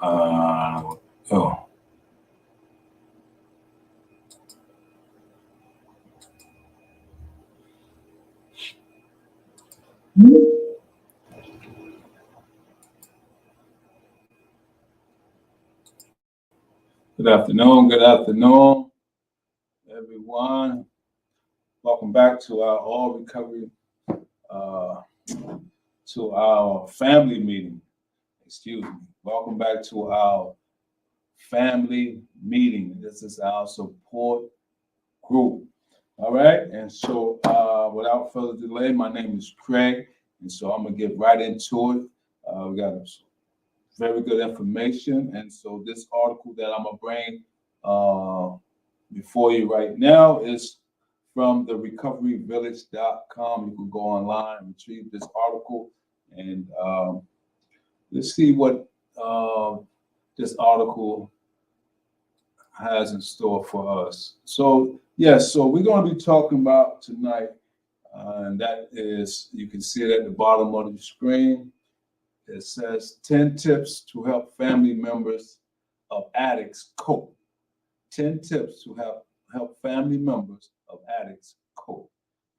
Uh, oh. Good afternoon, everyone. Welcome back to our all recovery, uh, to our family meeting. Excuse me. Welcome back to our family meeting. This is our support group. All right. And so, without further delay, my name is Craig. And so I'm going to get right into it. We got very good information. And so, this article that I'm going to bring before you right now is from the recoveryvillage.com. You can go online and retrieve this article. And let's see what this article has in store for us. So, yes, so we're going to be talking about tonight, and that is, you can see it at the bottom of the screen. It says 10 tips to help family members of addicts cope. 10 tips to help family members of addicts cope,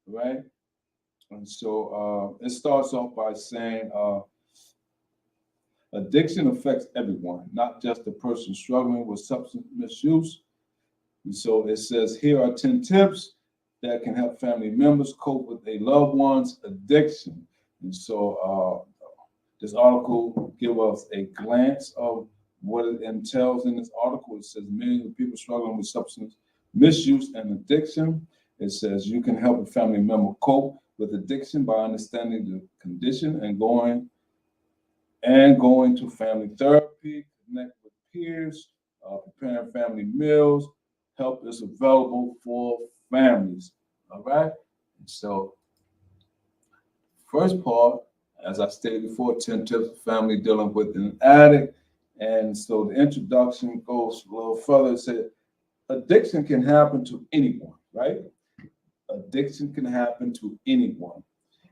right? And so it starts off by saying addiction affects everyone, not just the person struggling with substance misuse. And so it says, here are 10 tips that can help family members cope with a loved one's addiction. And so this article gives us a glance of what it entails in this article. It says millions of people struggling with substance misuse and addiction. It says you can help a family member cope with addiction by understanding the condition and going to family therapy, connect with peers, preparing family meals. Help is available for families. All right. And so, first part, as I stated before, 10 tips for family dealing with an addict. And so the introduction goes a little further. It said, addiction can happen to anyone, right? Addiction can happen to anyone,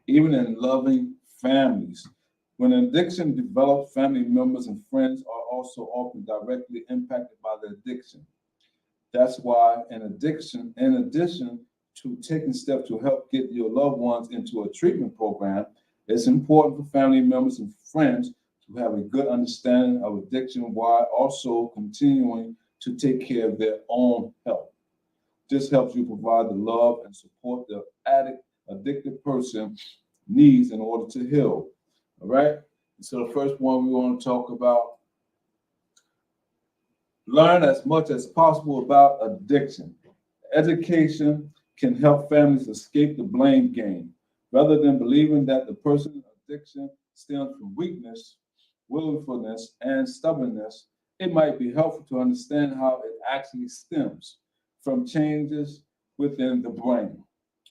even in loving families. When addiction develops, family members and friends are also often directly impacted by the addiction. That's why in addition to taking steps to help get your loved ones into a treatment program, it's important for family members and friends to have a good understanding of addiction while also continuing to take care of their own health. This helps you provide the love and support the addicted person needs in order to heal. All right. So the first one we want to talk about, learn as much as possible about addiction. Education can help families escape the blame game. Rather than believing that the person's addiction stems from weakness, willfulness, and stubbornness, it might be helpful to understand how it actually stems from changes within the brain.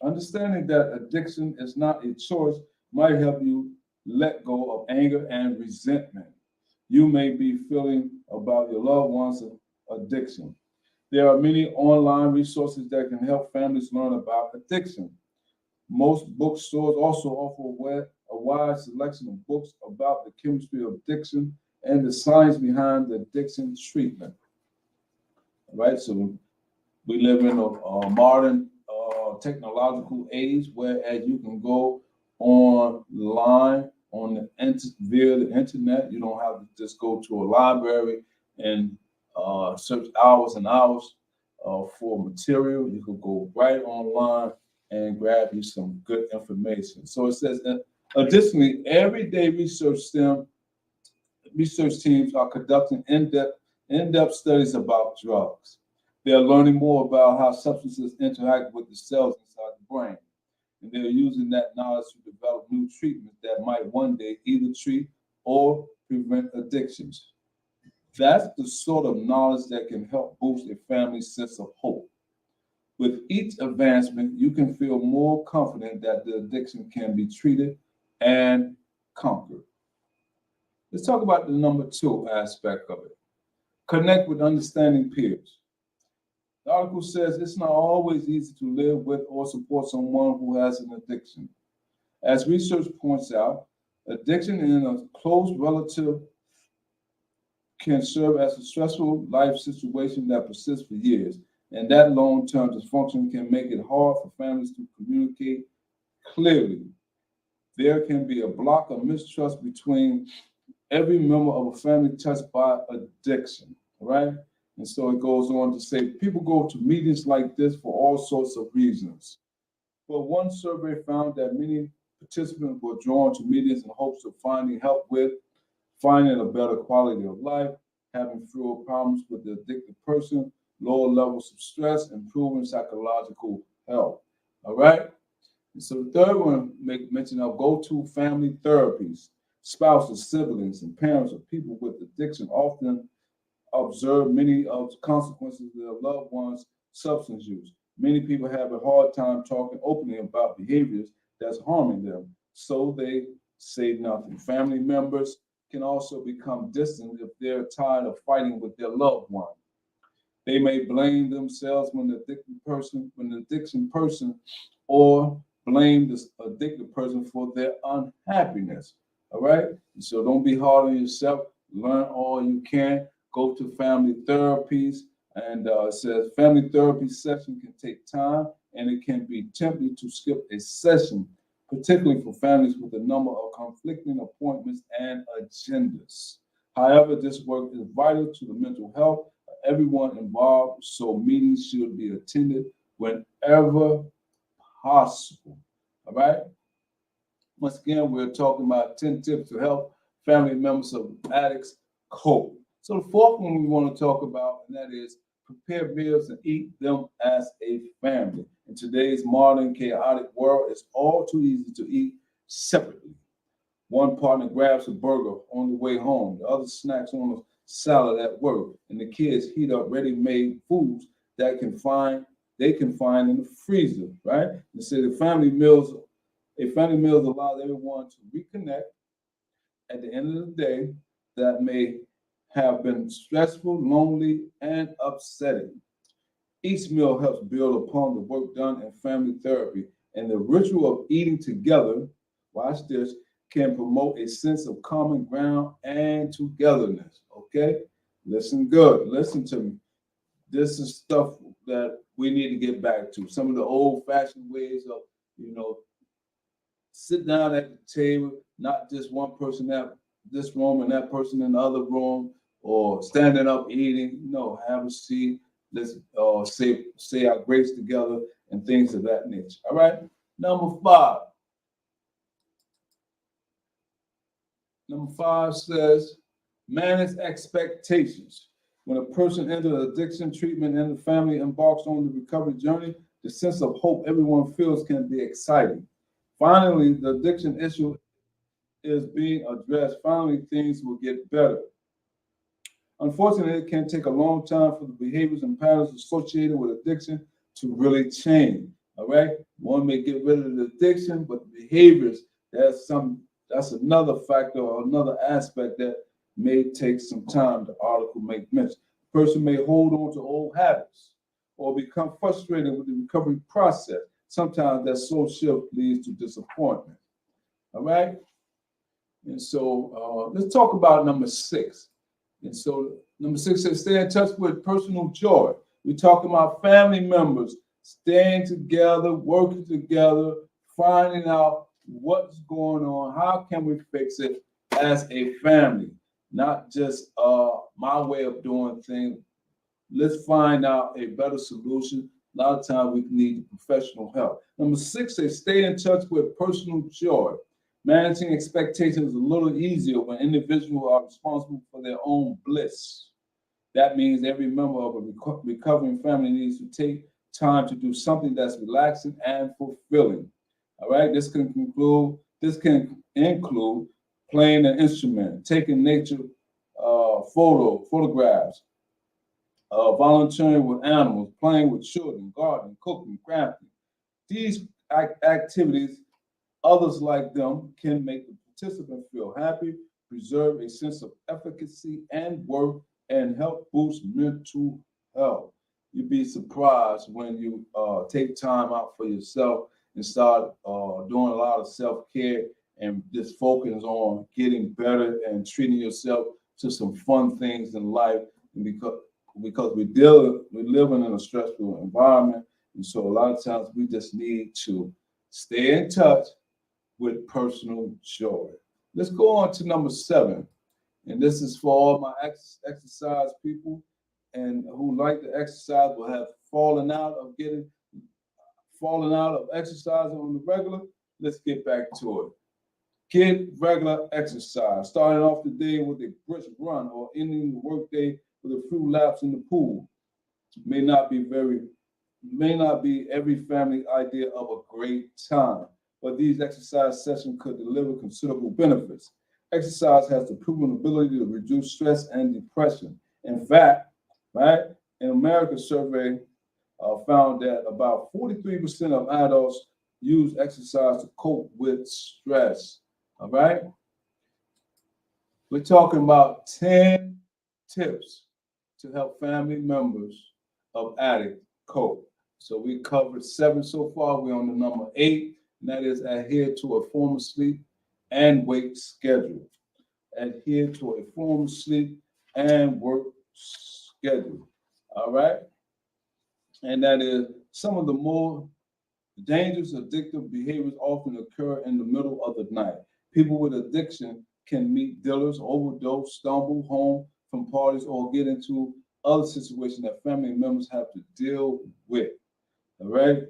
Understanding that addiction is not a choice might help you let go of anger and resentment you may be feeling about your loved one's addiction. There are many online resources that can help families learn about addiction. Most bookstores also offer a wide selection of books about the chemistry of addiction and the science behind the addiction treatment. All right, so we live in a modern technological age, whereas you can go online via the internet. You don't have to just go to a library and search hours and hours for material. You can go right online and grab you some good information. So it says, additionally, everyday research teams are conducting in-depth studies about drugs. They are learning more about how substances interact with the cells inside the brain. And they're using that knowledge to develop new treatments that might one day either treat or prevent addictions. That's the sort of knowledge that can help boost a family's sense of hope. With each advancement, you can feel more confident that the addiction can be treated and conquered. Let's talk about the number 2 aspect of it. Connect with understanding peers. The article says it's not always easy to live with or support someone who has an addiction. As research points out, addiction in a close relative can serve as a stressful life situation that persists for years. And that long-term dysfunction can make it hard for families to communicate clearly. There can be a block of mistrust between every member of a family touched by addiction, right? And so it goes on to say people go to meetings like this for all sorts of reasons. But one survey found that many participants were drawn to meetings in hopes of finding help with finding a better quality of life, having fewer problems with the addicted person, lower levels of stress, improving psychological health. All right? And so the third one make mention of go-to family therapies. Spouses, siblings, and parents of people with addiction often observe many of the consequences of their loved ones' substance use. Many people have a hard time talking openly about behaviors that's harming them, so they say nothing. Family members can also become distant if they're tired of fighting with their loved one. They may blame themselves when the addiction person, or blame this addicted person for their unhappiness. All right? So don't be hard on yourself. Learn all you can. Go to family therapies. And it says family therapy session can take time, and it can be tempting to skip a session, particularly for families with a number of conflicting appointments and agendas. However, this work is vital to the mental health of everyone involved, so meetings should be attended whenever possible. All right? Once again, we're talking about 10 tips to help family members of addicts cope. So the fourth one we want to talk about, and that is prepare meals and eat them as a family. In today's modern chaotic world, it's all too easy to eat separately. One partner grabs a burger on the way home, the other snacks on a salad at work, and the kids heat up ready-made foods they can find in the freezer, right? And so a family meal allows everyone to reconnect at the end of the day that may have been stressful, lonely, and upsetting. Each meal helps build upon the work done in family therapy, and the ritual of eating together, watch this, can promote a sense of common ground and togetherness. Okay? Listen good. Listen to me. This is stuff that we need to get back to. Some of the old-fashioned ways of, sit down at the table, not just one person at this room and that person in the other room, or standing up eating. No, have a seat. Let's say our grace together and things of that nature. All right. Number five. Number five says manage expectations. When a person enters addiction treatment and the family embarks on the recovery journey, the sense of hope everyone feels can be exciting. Finally, the addiction issue is being addressed. Finally, things will get better. Unfortunately, it can take a long time for the behaviors and patterns associated with addiction to really change. All right, one may get rid of the addiction, but the behaviors, that's another factor or another aspect that may take some time. The article make mention. The person may hold on to old habits or become frustrated with the recovery process. Sometimes that soul shift leads to disappointment. All right, and so let's talk about number 6. And so number 6 says stay in touch with personal joy. We talk about family members staying together, working together, finding out what's going on, how can we fix it as a family, not just my way of doing things. Let's find out a better solution. A lot of times we need professional help. Number 6 says stay in touch with personal joy. Managing expectations is a little easier when individuals are responsible for their own bliss. That means every member of a recovering family needs to take time to do something that's relaxing and fulfilling. All right, this can include playing an instrument, taking nature photographs, volunteering with animals, playing with children, gardening, cooking, crafting. These activities, others like them, can make the participant feel happy, preserve a sense of efficacy and worth, and help boost mental health. You'd be surprised when you take time out for yourself and start doing a lot of self-care and just focus on getting better and treating yourself to some fun things in life, and because we're living in a stressful environment, and so a lot of times we just need to stay in touch with personal joy. Let's go on to number 7, and this is for all my exercise people and who like to exercise but have fallen out of exercising on the regular. Let's get back to it. Get regular exercise, starting off the day with a brisk run or ending the workday with a few laps in the pool. May not be every family idea of a great time, but these exercise sessions could deliver considerable benefits. Exercise has the proven ability to reduce stress and depression. In fact, right, an American survey found that about 43% of adults use exercise to cope with stress. All right. We're talking about 10 tips to help family members of addicts cope. So we covered 7 so far. We're on the number 8, and that is adhere to a formal sleep and wake schedule. Adhere to a formal sleep and work schedule. All right. And that is some of the more dangerous addictive behaviors often occur in the middle of the night. People with addiction can meet dealers, overdose, stumble home from parties, or get into other situations that family members have to deal with. All right?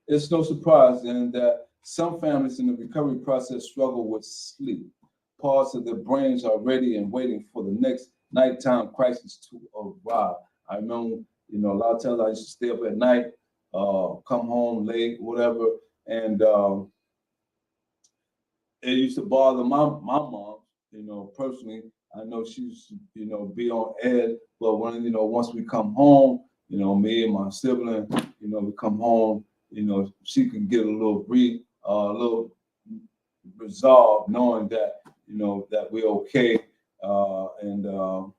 It's no surprise then that some families in the recovery process struggle with sleep. Parts of their brains are ready and waiting for the next nighttime crisis to arrive. I remember, a lot of times I used to stay up at night, come home late, whatever, and it used to bother my mom, personally. I know she used to, be on edge, but when, once we come home, me and my sibling, we come home, she can get a little resolved knowing that, that we're okay, and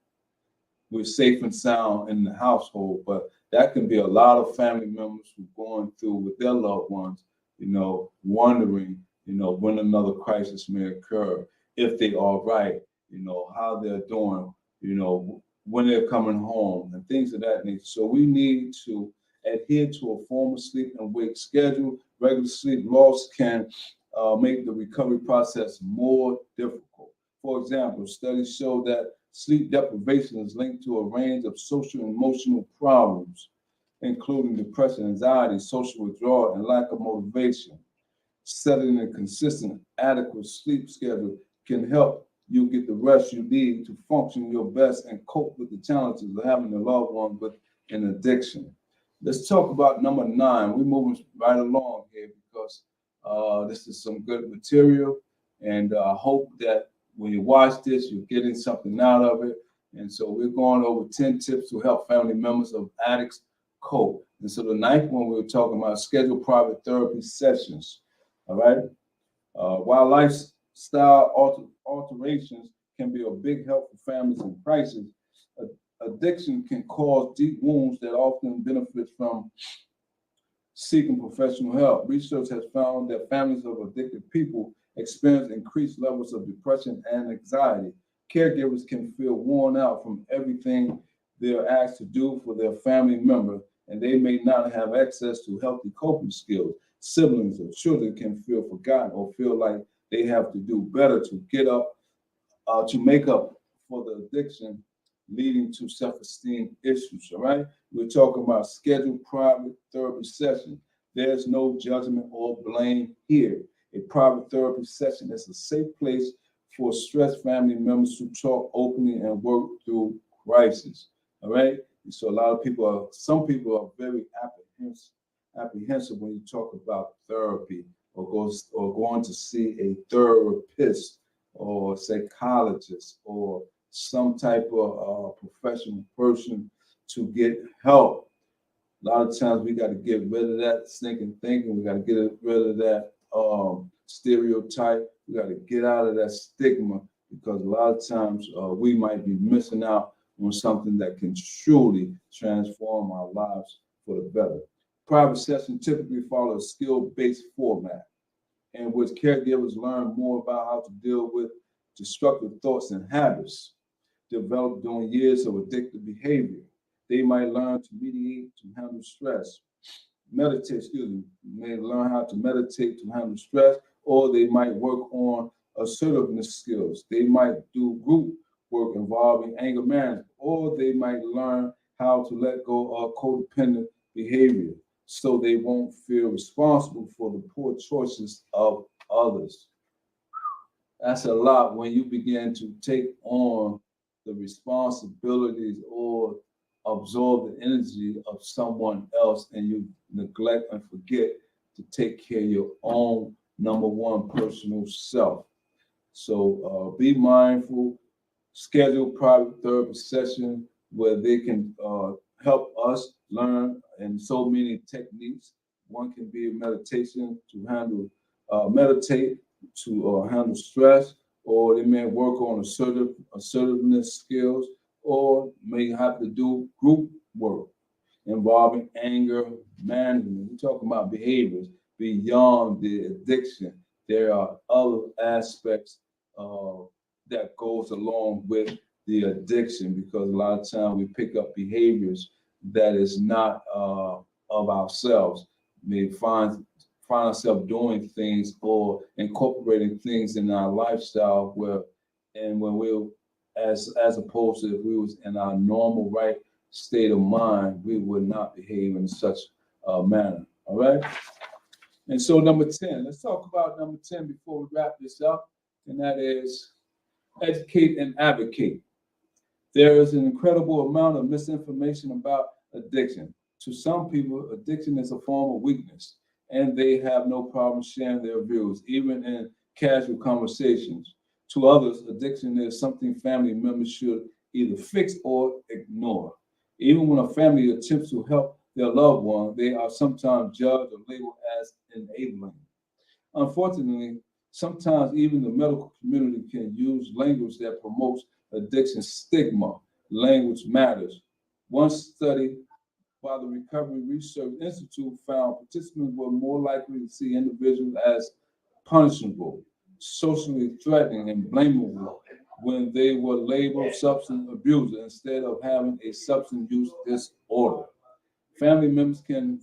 we're safe and sound in the household. But that can be a lot of family members who are going through with their loved ones, wondering, when another crisis may occur, if they are right, how they're doing, when they're coming home and things of that nature. So we need to adhere to a formal sleep and wake schedule. Regular sleep loss can make the recovery process more difficult. For example, studies show that sleep deprivation is linked to a range of social and emotional problems, including depression, anxiety, social withdrawal, and lack of motivation. Setting a consistent, adequate sleep schedule can help you get the rest you need to function your best and cope with the challenges of having a loved one with an addiction. Let's talk about number 9. We're moving right along here because this is some good material, and I hope that when you watch this, you're getting something out of it. And so we're going over 10 tips to help family members of addicts cope. And so the 9th one, we were talking about schedule private therapy sessions. All right. While lifestyle alterations can be a big help for families in crisis, addiction can cause deep wounds that often benefit from seeking professional help. Research has found that families of addicted people experience increased levels of depression and anxiety. Caregivers can feel worn out from everything they're asked to do for their family member, and they may not have access to healthy coping skills. Siblings or children can feel forgotten or feel like they have to do better to make up for the addiction, leading to self-esteem issues. All right, we're talking about scheduled private therapy sessions. There's no judgment or blame here. A private therapy session is a safe place for stressed family members to talk openly and work through crisis. All right, and so some people are very apprehensive when you talk about therapy or going to see a therapist or psychologist or some type of professional person to get help. A lot of times we got to get rid of that stinking thinking. We got to get rid of that stereotype. We got to get out of that stigma, because a lot of times we might be missing out on something that can truly transform our lives for the better. Private sessions typically follow a skill-based format in which caregivers learn more about how to deal with destructive thoughts and habits. develop during years of addictive behavior. They might learn to mediate to handle stress, may learn how to meditate to handle stress, or they might work on assertiveness skills. They might do group work involving anger management, or they might learn how to let go of codependent behavior so they won't feel responsible for the poor choices of others. That's a lot when you begin to take on the responsibilities or absorb the energy of someone else and you neglect and forget to take care of your own number one personal self. So be mindful, schedule private therapy session where they can help us learn in so many techniques. One can be a meditation to meditate to handle stress, or they may work on assertiveness skills, or may have to do group work involving anger management. We're talking about behaviors beyond the addiction. There are other aspects that goes along with the addiction because a lot of time we pick up behaviors that is not of ourselves. May find ourselves doing things or incorporating things in our lifestyle where and when we're as opposed to if we was in our normal right state of mind, we would not behave in such a manner. All right. And so number 10, let's talk about number 10 before we wrap this up, and that is educate and advocate. There is an incredible amount of misinformation about addiction. To some people, addiction is a form of weakness, and they have no problem sharing their views, even in casual conversations. To others, addiction is something family members should either fix or ignore. Even when a family attempts to help their loved one, they are sometimes judged or labeled as enabling. Unfortunately, sometimes even the medical community can use language that promotes addiction stigma. Language matters. One study by the Recovery Research Institute found participants were more likely to see individuals as punishable, socially threatening, and blamable when they were labeled substance abusers instead of having a substance use disorder. Family members can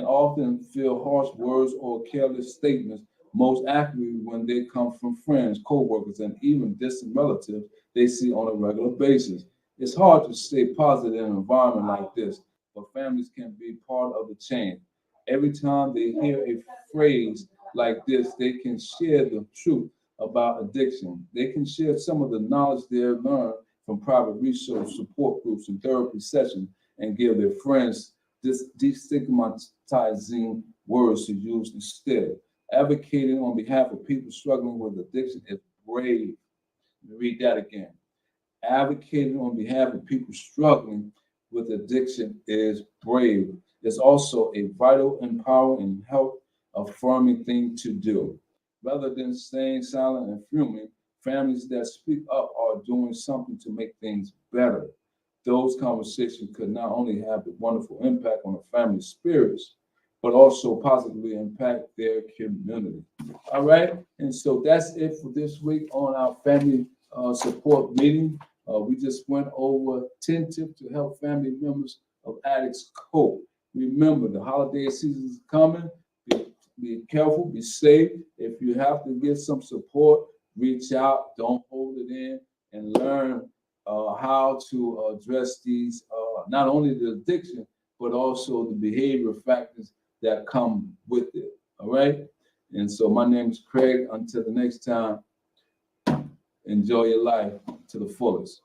often feel harsh words or careless statements, most accurately when they come from friends, co-workers, and even distant relatives they see on a regular basis. It's hard to stay positive in an environment like this, but families can be part of the change. Every time they hear a phrase like this, they can share the truth about addiction. They can share some of the knowledge they have learned from private research, support groups, and therapy sessions, and give their friends this destigmatizing words to use instead. Advocating on behalf of people struggling with addiction is brave. Let me read that again. Advocating on behalf of people struggling with addiction is brave. It's also a vital, empowering, and health affirming thing to do. Rather than staying silent and fuming, families that speak up are doing something to make things better. Those conversations could not only have a wonderful impact on the family spirits, but also positively impact their community. All right. And so that's it for this week on our family support meeting. We just went over 10 tips to help family members of addicts cope. Remember, the holiday season is coming. Be careful, be safe. If you have to get some support, reach out. Don't hold it in and learn how to address these, not only the addiction, but also the behavior factors that come with it. All right. And so my name is Craig. Until the next time, enjoy your life to the fullest.